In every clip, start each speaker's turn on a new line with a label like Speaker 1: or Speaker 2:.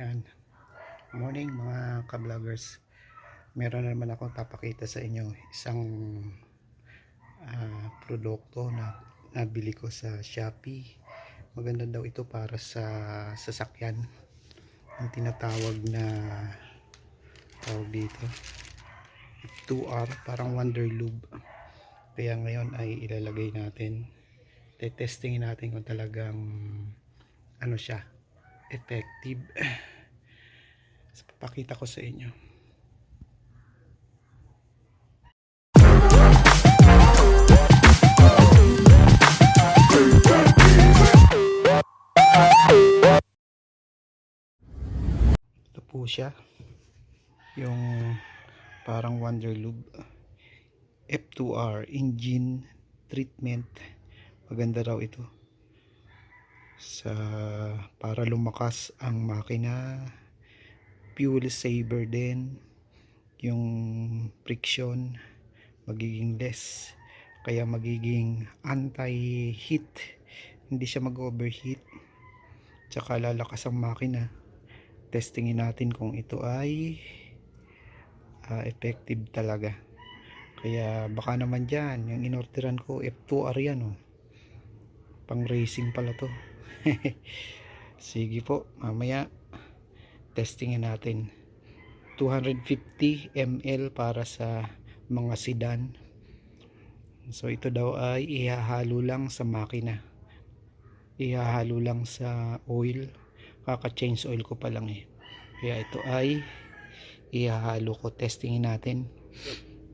Speaker 1: Yan. Morning mga ka-vloggers. Meron na naman akong papakita sa inyo. Isang produkto na nabili ko sa Shopee. Maganda daw ito para sa sasakyan. Ang tinatawag na tawag dito 2R, parang Wonder Lube. Kaya ngayon ay ilalagay natin. Testingin natin kung talagang ano siya, effective. So, papakita ko sa inyo. Ito po siya, yung parang Wonder Lube F2R engine treatment. Maganda raw ito sa para lumakas ang makina, fuel saver din, yung friction magiging less, kaya magiging anti-heat, hindi siya mag-overheat, tsaka lalakas ang makina. Testingin natin kung ito ay effective talaga. Kaya baka naman dyan yung inorderan ko F2R yan, oh. Pang racing pala to. Sige po, mamaya testingin natin. 250 ml para sa mga sedan. So ito daw ay ihahalo lang sa makina, ihahalo lang sa oil. Kaka change oil ko pa lang eh, kaya ito ay ihahalo ko. Testingin natin.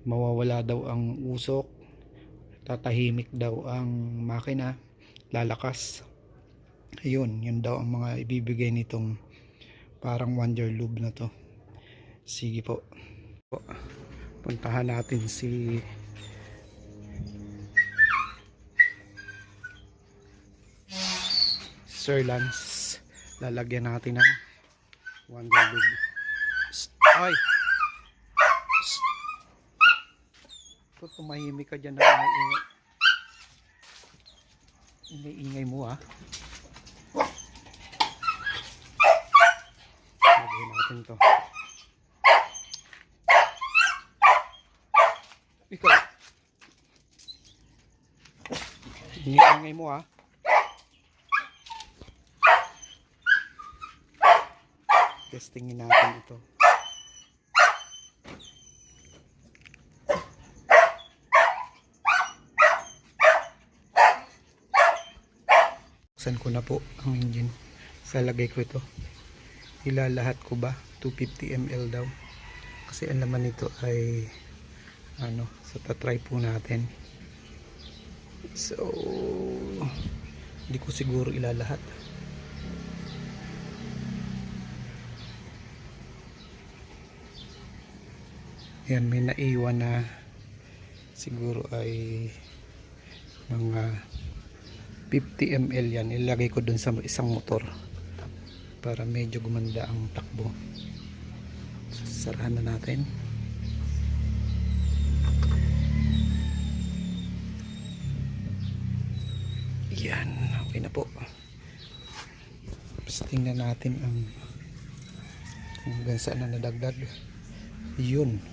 Speaker 1: Mawawala daw ang usok, tatahimik daw ang makina, lalakas. Ayun, yun daw ang mga ibibigay nitong parang Wonder Lube na to. Sige po, puntahan natin si Sir Lance. Lalagyan natin ng Wonder Lube. Ay, tumahimik ka dyan na ingay mo, ha. Lagyan natin to. Ikaw, ingay mo, ha. Testingin natin ito. Buksan ko na po ang engine. Salagay ko ito. Ilalahat ko ba? 250 ml daw. Kasi ang laman nito ay ano, so tatry po natin. So hindi ko siguro ilalahat. Yan, may naiwan na siguro ay mga 50 ml yan. Ilagay ko dun sa isang motor para medyo gumanda ang takbo. Sarahan na natin. Yan, okay na po. Tapos tingnan natin ang kung hanggang saan na nadagdag. Yun,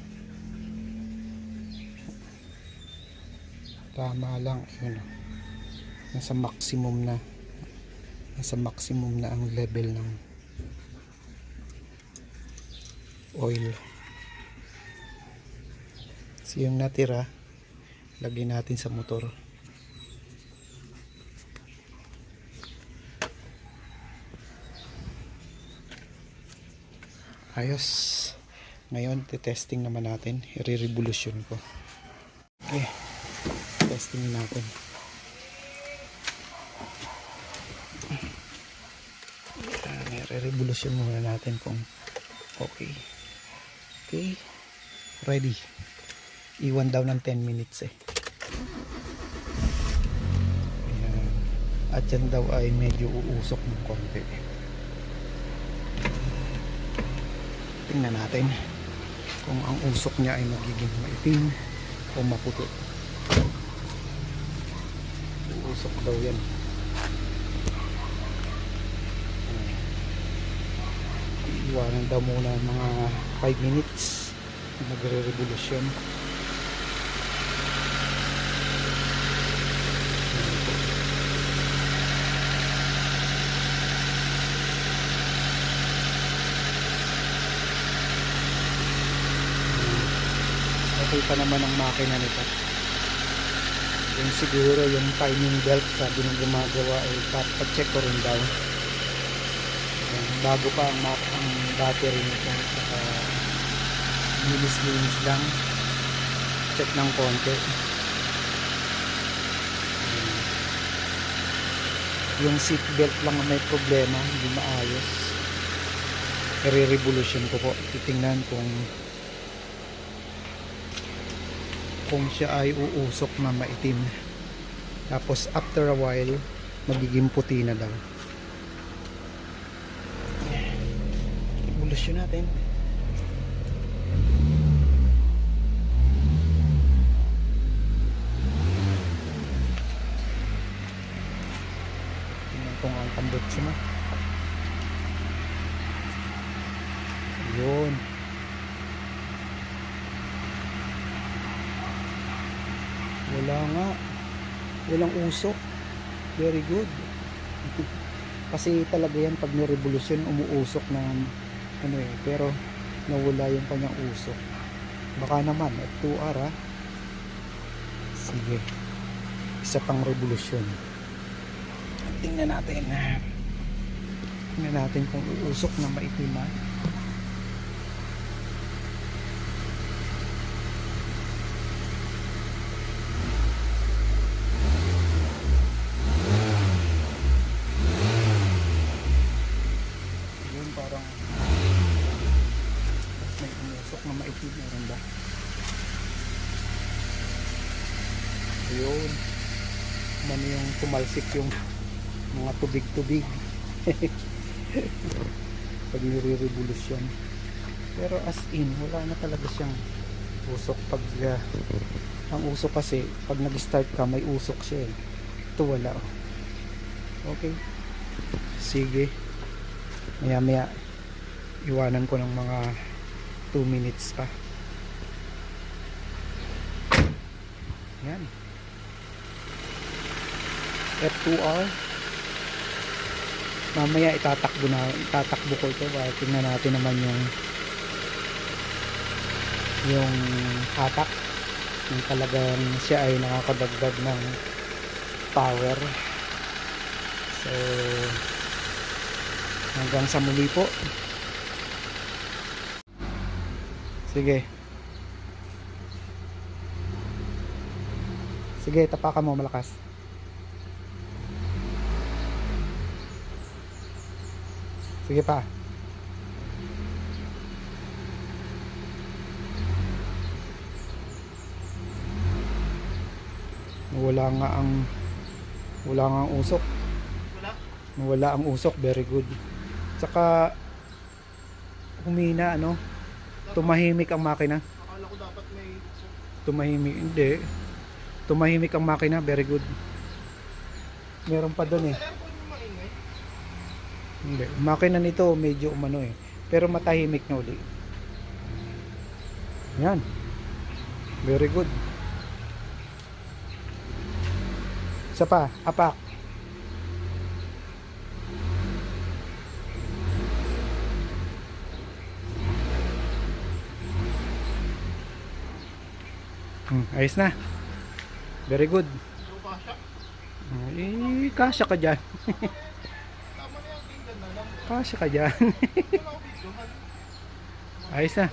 Speaker 1: tama lang. Yun, nasa maximum na ang level ng oil. So yung natira, lagyan natin sa motor. Ayos. Ngayon testing naman natin, i-revolution ko. Okay, testing natin. I-revolution muna natin kung okay. Okay, ready. Iwan daw ng 10 minutes eh. Ayan. At yan daw ay medyo uusok ng konti. Tingnan natin kung ang usok niya ay magiging maitim o maputi. Usok daw yan. iwanan daw muna mga 5 minutes magre-revolusyon. Okay pa naman ang makina nito. Yung siguro yung timing belt sabi ng gumagawa ay papacheck ko rin daw. Bago pa ang battery nito, saka linis lang, check ng konti. Yung seat belt lang ang may problema, hindi maayos. I-revolution ko po, titingnan kung siya ay uusok na maitim, tapos after a while magiging puti na daw. Revolusyon natin. Tingnan ko nga ang tambutso na. Yun. Wala nga. Walang usok. Very good. Kasi talaga yan pag ni-revolusyon umuusok ng ano eh, pero nawala yung kanyang usok. Baka naman at 2R ha. Sige. Isa pang revolusyon. Tingnan natin. Tingnan natin kung uusok na maitim ha. Parang may umusok na maitim, meron ba? Ayun, man yung tumalsik yung mga tubig-tubig pag nire-revolusyon. Pero as in wala na talaga siyang usok. Pag ang usok kasi pag nag-start ka may usok siya eh. Ito wala. Okay, sige, maya maya iwanan ko ng mga 2 minutes pa. Yan, F2R. Mamaya itatakbo ko ito para tingnan natin naman yung hatak kung talagang siya ay nakakadagdag ng power. So hanggang sa muli po. Sige. Sige, tapakan mo malakas. Sige pa. Wala nga ang usok. Wala ang usok, very good. Saka humina ano, tumahimik ang makina.
Speaker 2: Akala ko dapat may
Speaker 1: Tumahimik, hindi. Tumahimik ang makina, very good. Meron pa doon eh.
Speaker 2: sa aircon yung maingay.
Speaker 1: Hindi, makina nito medyo umano eh, pero matahimik na uli. Yan, very good. Isa pa, apak. Ayos na. Very good.
Speaker 2: Pero kasya.
Speaker 1: Kasya ka dyan.
Speaker 2: Tama na yung tinggan na lang.
Speaker 1: Kasya ka dyan.
Speaker 2: Wala ko videohan.
Speaker 1: Ayos na.